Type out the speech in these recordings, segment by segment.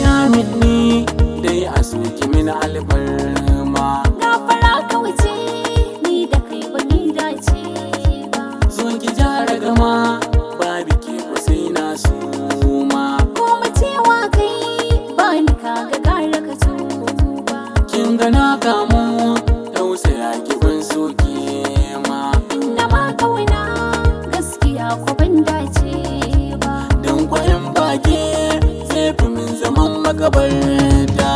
yamin ni dai a soki min alfarma. Gafara ka wuce ni da kai ba ni dace ba. Zo ki jara gama babu ke ko sai na suma. Kuma cewa kai ba ni kaga gara ka tuba. Kin ga na kamu tausaya ki ban soke ma. Inda ma kauna gaskiya ko ban dace ba. Dan kwayan bage zai fi min zaman makabarta.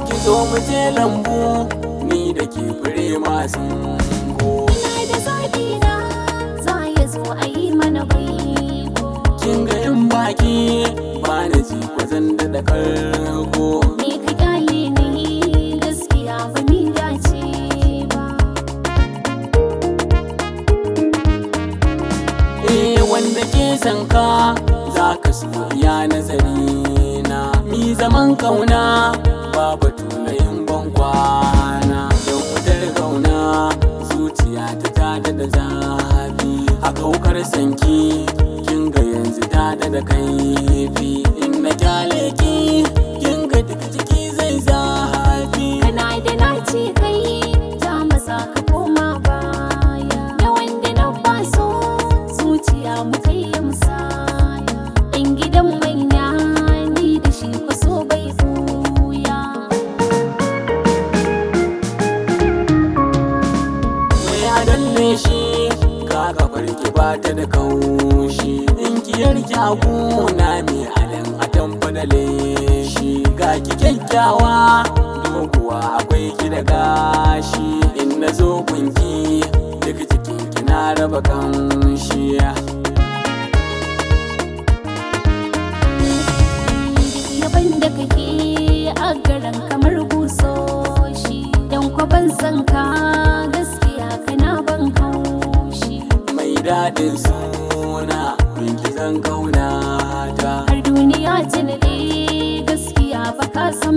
Ki zo mu je lambu ni da ke fure masu go. Ina da zaɓi na za ya zo a yi mana baiko. Kin ga yin baki ba na ji kwazan da karko. Ni ka kyale ni gaskiya ba ni dace ba. Wanda ke san ka za ka so ya nazari na. Mi zaman kauna babu tulayin ban kwana. Don wutar kauna zuciya ta tada da zafi. A kaukar sanki kin ga yanzu tada da kaifi. In na kyale ki kin ga duk jiki zai zafi. Kana da naci kai ta masa ka koma baya. Da wanda na baso zuciya mu kai ya musaya. In gidan manya ni da shi ko so bai buya. Mai adalle shi kaka farki ba ta da kaushi. In ki yarki na mai adan atamfa da leshi. Ga ki kyakkyawa doguwa akwai ki da gashi. In na zo kunki duk jikin ki na raba kamshi. Yaban da kake a garan kamar busoshi. Dan ko ban san ka gaskiya kana ban haushi. Mai daɗin suna kun ki zan kauna ta. Har duniya ta nade gaskiya ba ka san